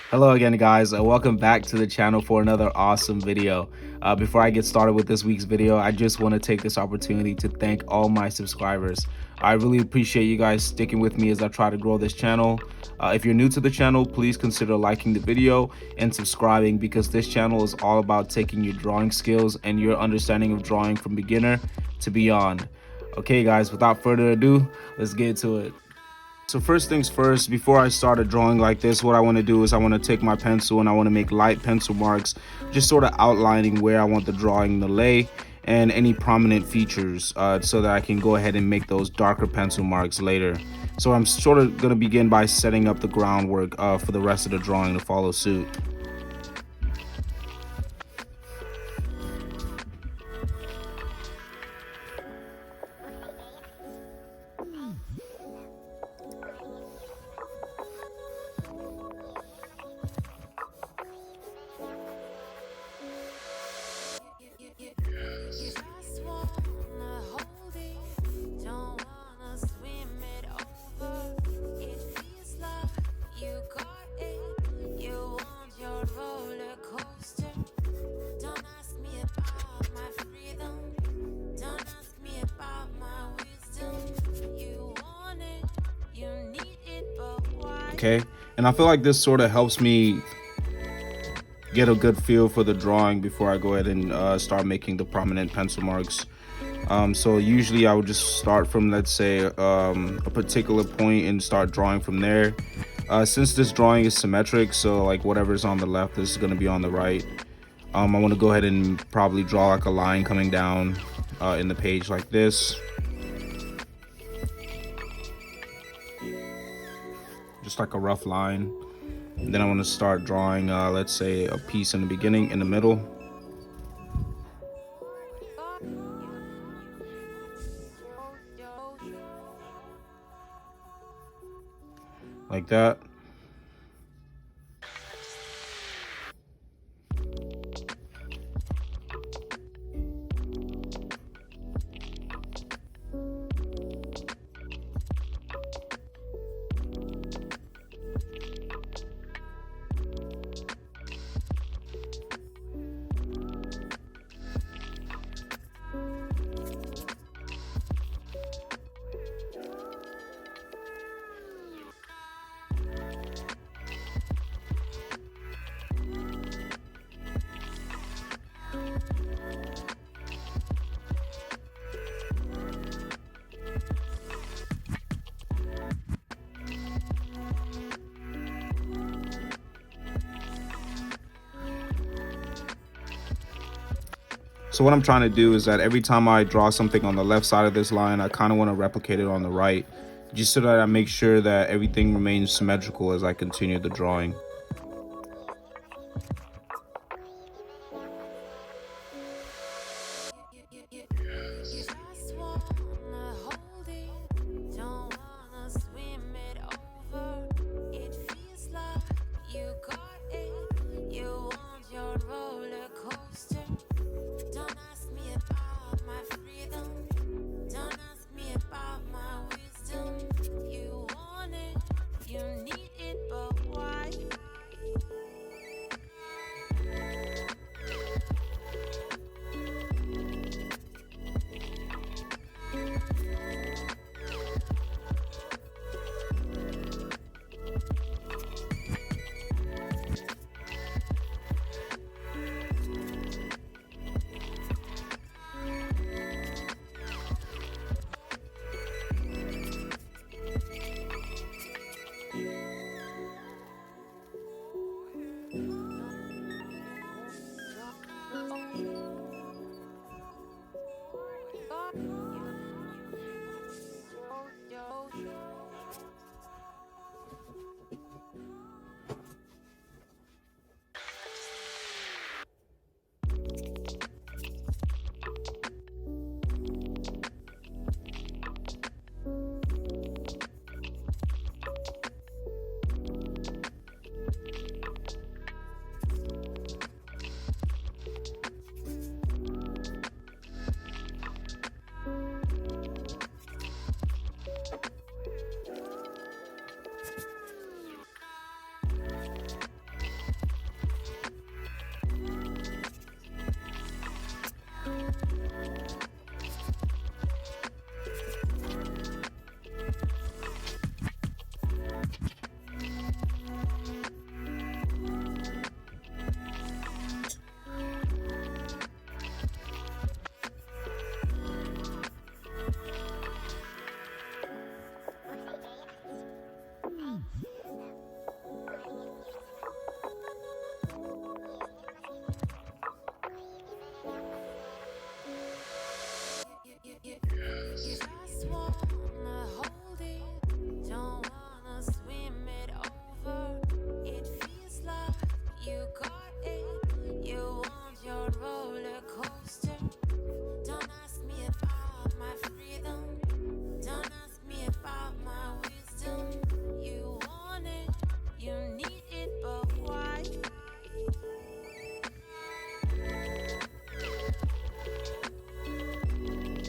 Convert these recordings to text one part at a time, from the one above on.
Hello again, guys. Welcome back to the channel for another awesome video. Before I get started with this week's video, I just want to take this opportunity to thank all my subscribers. I really appreciate you guys sticking with me as I try to grow this channel. If you're new to the channel, please consider liking the video and subscribing, because this channel is all about taking your drawing skills and your understanding of drawing from beginner to beyond. Okay, guys, without further ado, let's get to it. So first things first, before I start a drawing like this, what I want to do is I want to take my pencil and I want to make light pencil marks, just sort of outlining where I want the drawing to lay and any prominent features, so that I can go ahead and make those darker pencil marks later. So I'm sort of going to begin by setting up the groundwork for the rest of the drawing to follow suit. Okay, and I feel like this sort of helps me get a good feel for the drawing before I go ahead and start making the prominent pencil marks. So usually I would just start from, let's say, a particular point and start drawing from there. Since this drawing is symmetric, so like whatever's on the left is going to be on the right. I want to go ahead and probably draw like a line coming down in the page like this. Just like a rough line. And then I want to start drawing, let's say, a piece in the beginning, in the middle. Like that. So what I'm trying to do is that every time I draw something on the left side of this line, I kind of want to replicate it on the right, just so that I make sure that everything remains symmetrical as I continue the drawing.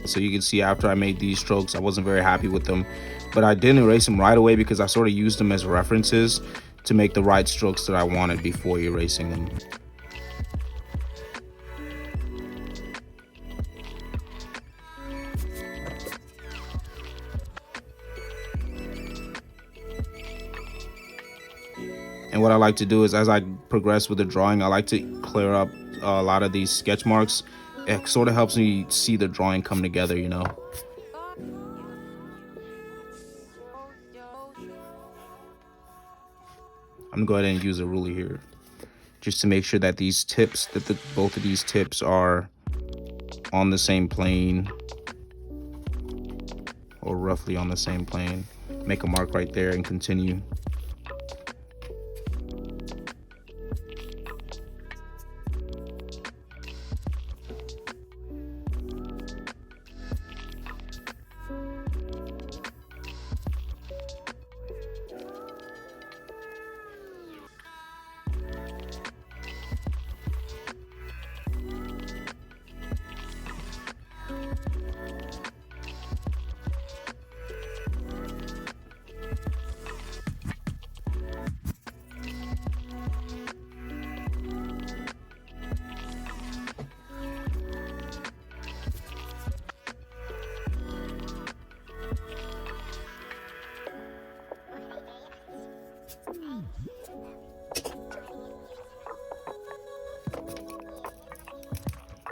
So you can see after I made these strokes, I wasn't very happy with them, but I didn't erase them right away because I sort of used them as references to make the right strokes that I wanted before erasing them. And what I like to do is, as I progress with the drawing, I like to clear up a lot of these sketch marks. It sort of helps me see the drawing come together, you know. I'm gonna go ahead and use a ruler here just to make sure that these tips, both of these tips are on the same plane, or roughly on the same plane. Make a mark right there and continue.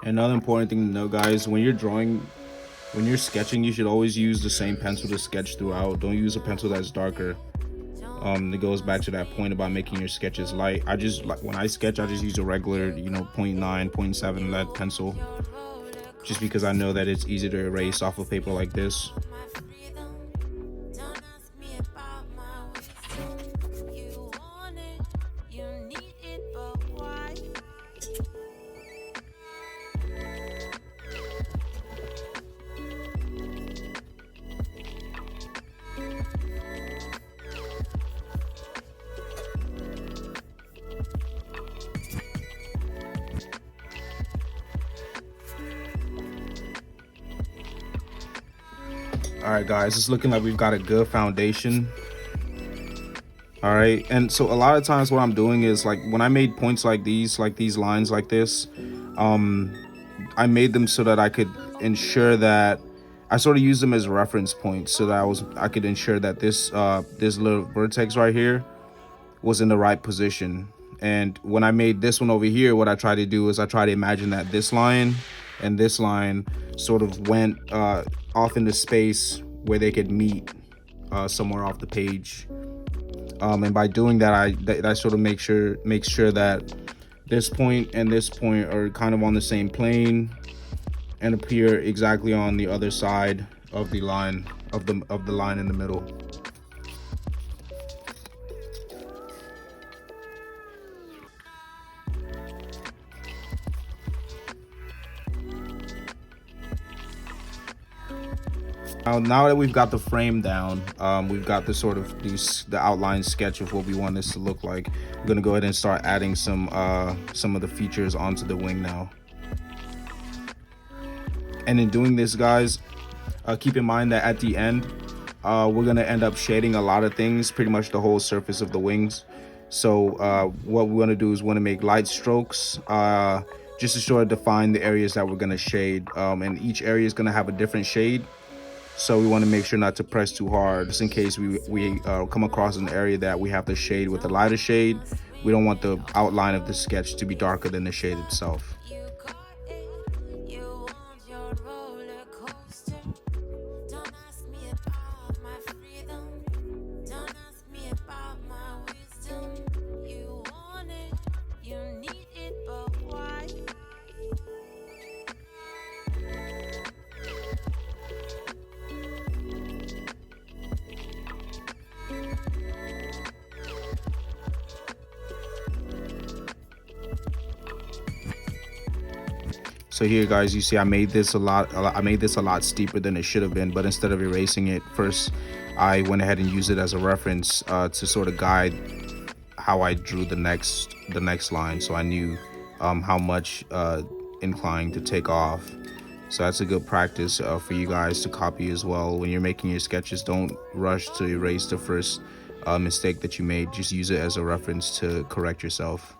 Another important thing to know, guys, when you're drawing, when you're sketching, you should always use the same pencil to sketch throughout. Don't use a pencil that's darker. It goes back to that point about making your sketches light. I just, like, when I sketch, I just use a regular, 0.9, 0.7 lead pencil, just because I know that it's easy to erase off of paper like this. All right, guys, it's looking like we've got a good foundation. All right, and so a lot of times what I'm doing is, like, when I made points like these lines like this, I made them so that I could ensure that I sort of use them as reference points, so that I could ensure that this little vertex right here was in the right position. And when I made this one over here, what I try to do is I try to imagine that this line and this line sort of went off into space where they could meet somewhere off the page. And by doing that, I sort of make sure that this point and this point are kind of on the same plane and appear exactly on the other side of the line of the line in the middle. Now that we've got the frame down, we've got the the outline sketch of what we want this to look like. We're gonna go ahead and start adding some of the features onto the wing now. And in doing this, guys, keep in mind that at the end, we're gonna end up shading a lot of things, pretty much the whole surface of the wings. So what we want to do is want to make light strokes, just to sort of define the areas that we're gonna shade, and each area is gonna have a different shade. So we want to make sure not to press too hard, just in case we come across an area that we have to shade with a lighter shade. We don't want the outline of the sketch to be darker than the shade itself. So here, guys, you see I made this a lot steeper than it should have been, but instead of erasing it first, I went ahead and used it as a reference to sort of guide how I drew the next line, so I knew how much incline to take off So that's a good practice for you guys to copy as well. When you're making your sketches, don't rush to erase the first mistake that you made. Just use it as a reference to correct yourself.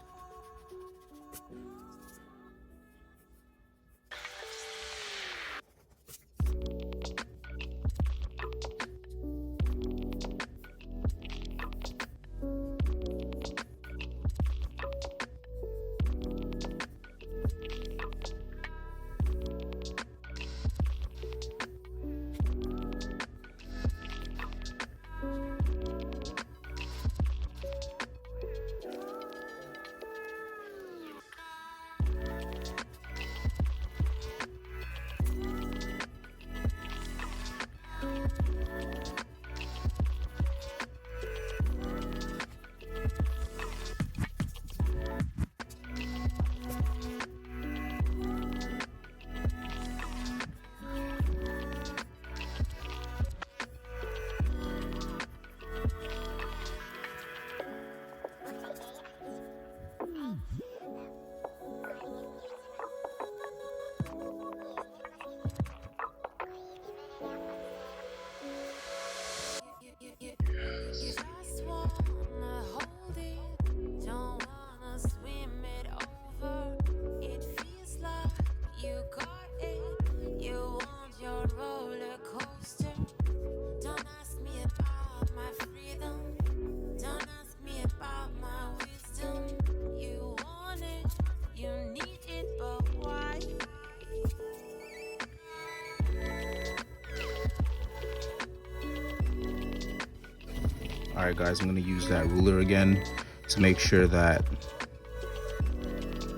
All right, guys, I'm going to use that ruler again to make sure that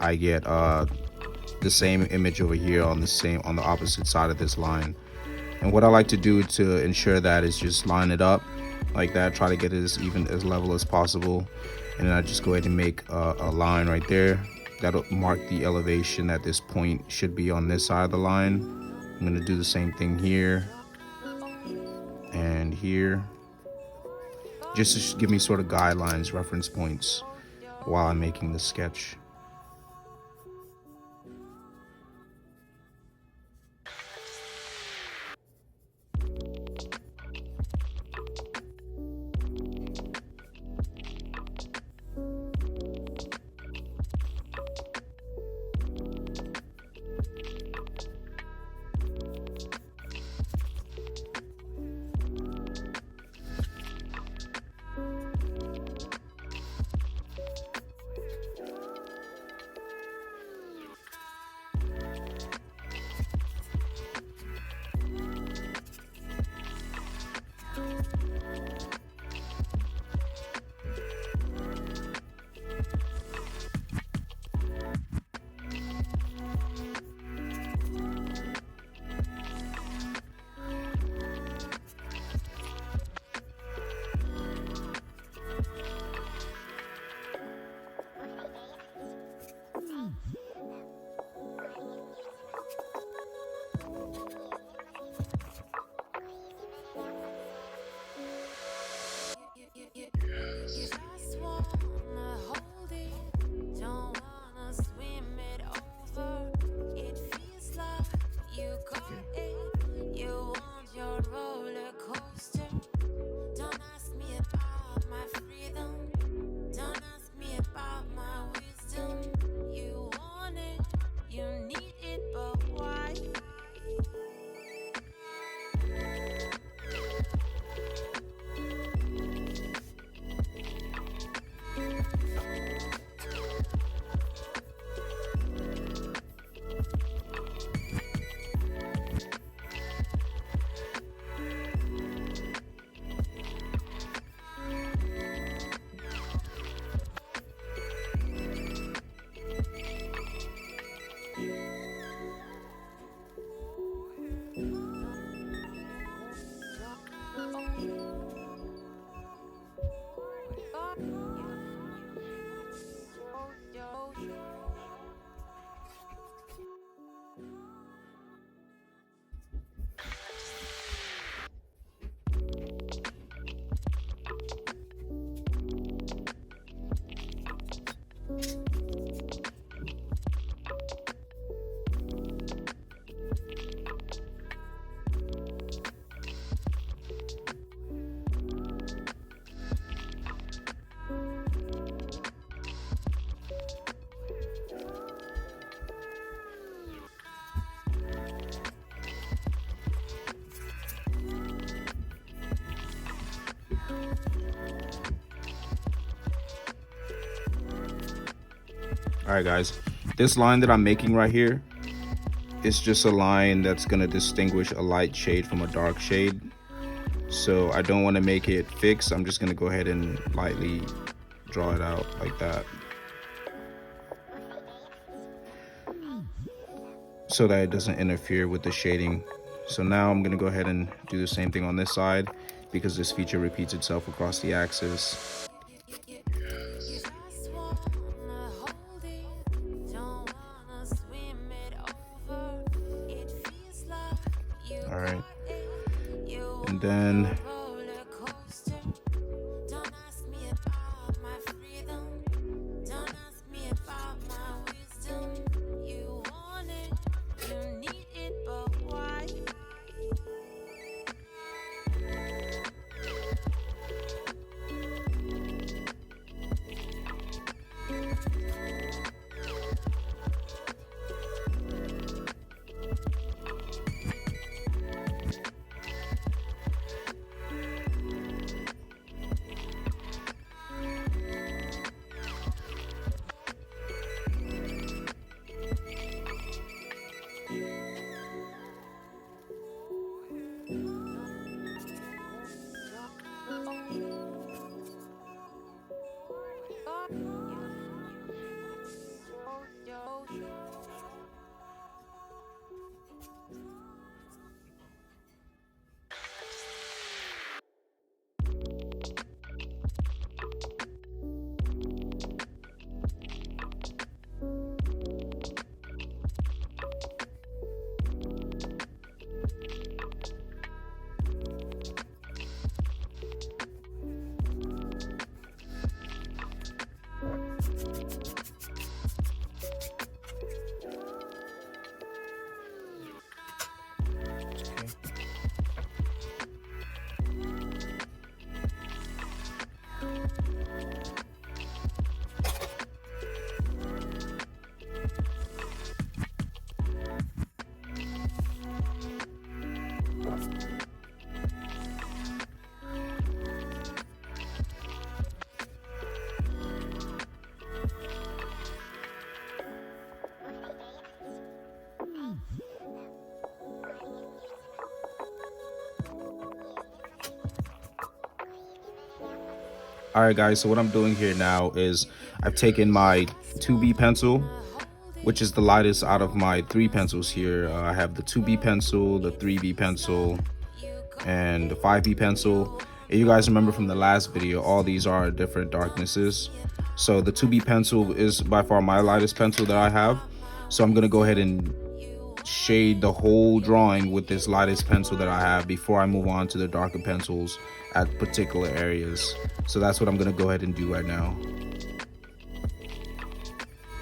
I get the same image over here on the opposite side of this line. And what I like to do to ensure that is just line it up like that, try to get it as level as possible, and then I just go ahead and make a line right there that'll mark the elevation that this point should be on this side of the line. I'm going to do the same thing here and here, just to give me sort of guidelines, reference points while I'm making the sketch. All right, guys, this line that I'm making right here, it's just a line that's going to distinguish a light shade from a dark shade. So I don't want to make it fixed. I'm just going to go ahead and lightly draw it out like that, so that it doesn't interfere with the shading. So now I'm going to go ahead and do the same thing on this side, because this feature repeats itself across the axis. All right, and then all right, guys, so what I'm doing here now is I've taken my 2B pencil, which is the lightest out of my 3 pencils here. I have the 2B pencil, the 3B pencil, and the 5B pencil. And you guys remember from the last video, all these are different darknesses. So the 2B pencil is by far my lightest pencil that I have. So I'm gonna go ahead and shade the whole drawing with this lightest pencil that I have before I move on to the darker pencils at particular areas. So that's what I'm gonna go ahead and do right now.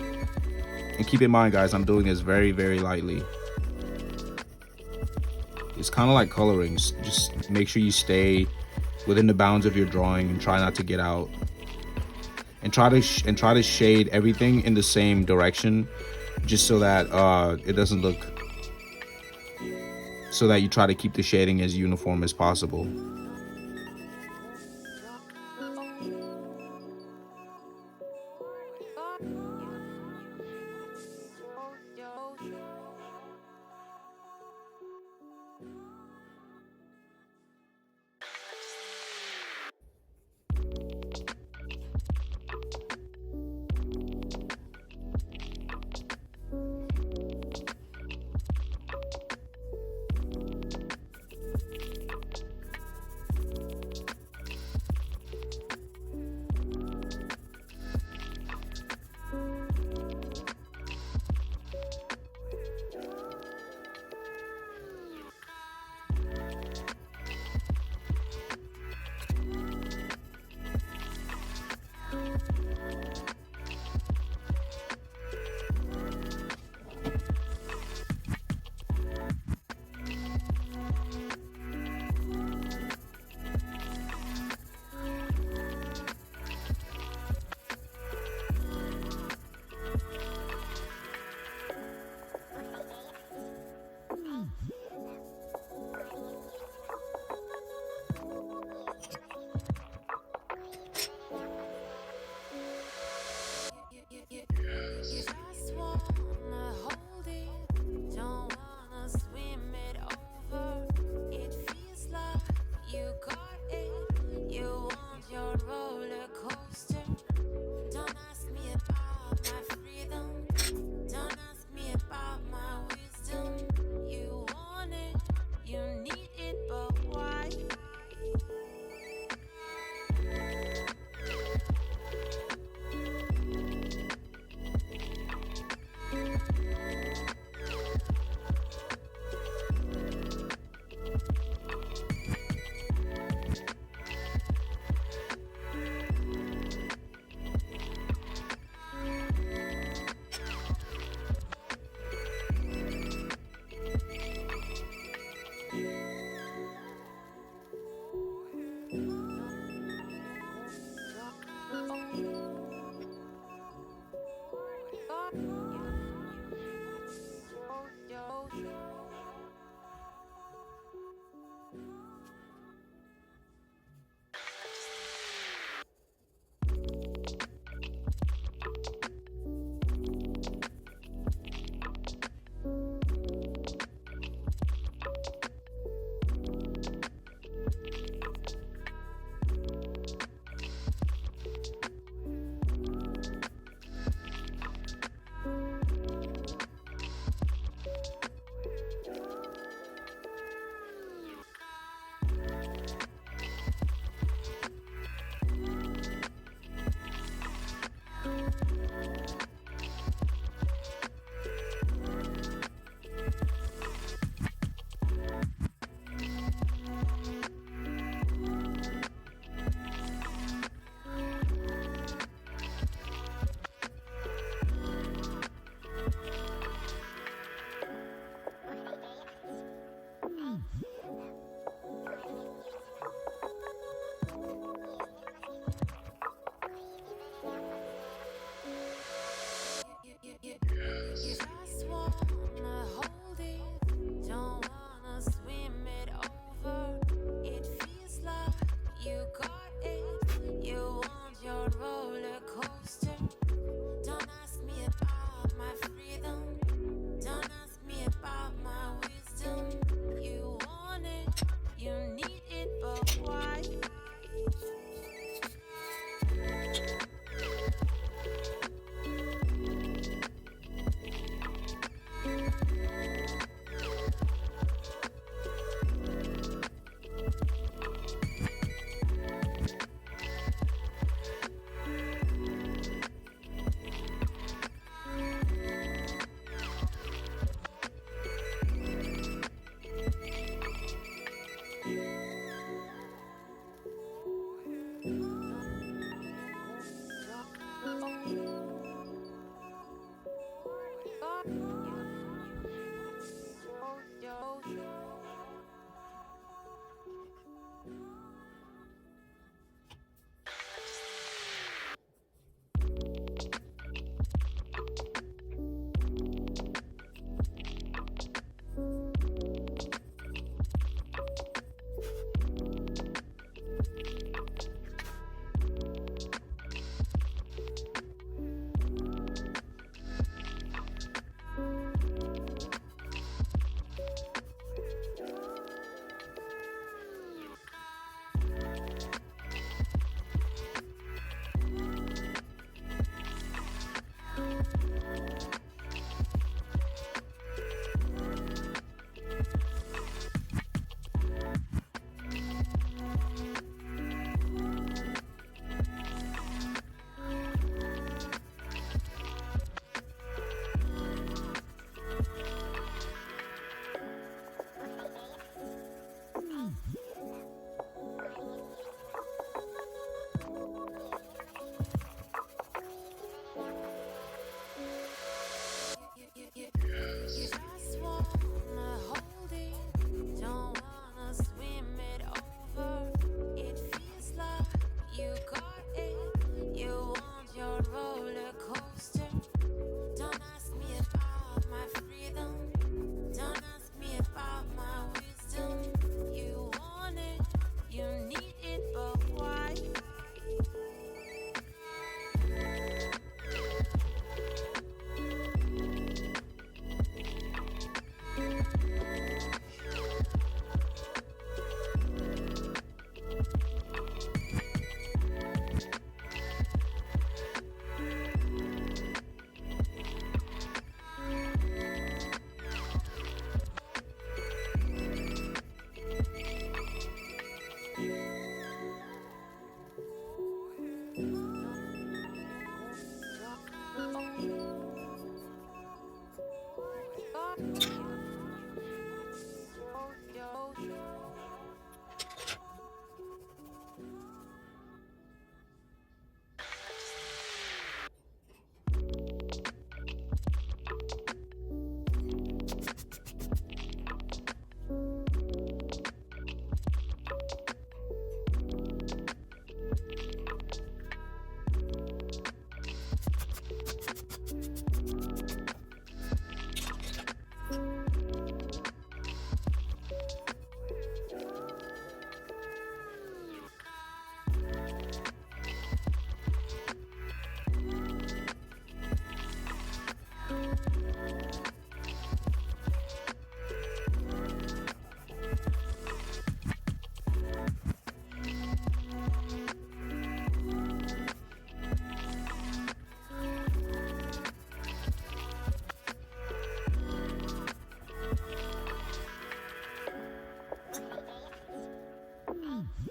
And keep in mind, guys, I'm doing this very, very lightly. It's kind of like coloring. Just make sure you stay within the bounds of your drawing and try not to get out. And try to shade everything in the same direction, just so that it doesn't look. So that you try to keep the shading as uniform as possible.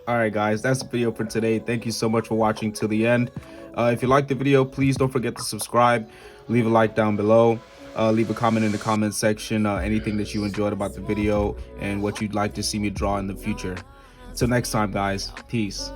All right, guys, that's the video for today. Thank you so much for watching till the end. If you liked the video, please don't forget to subscribe, leave a like down below, leave a comment in the comment section, anything that you enjoyed about the video and what you'd like to see me draw in the future. Till next time, guys, peace.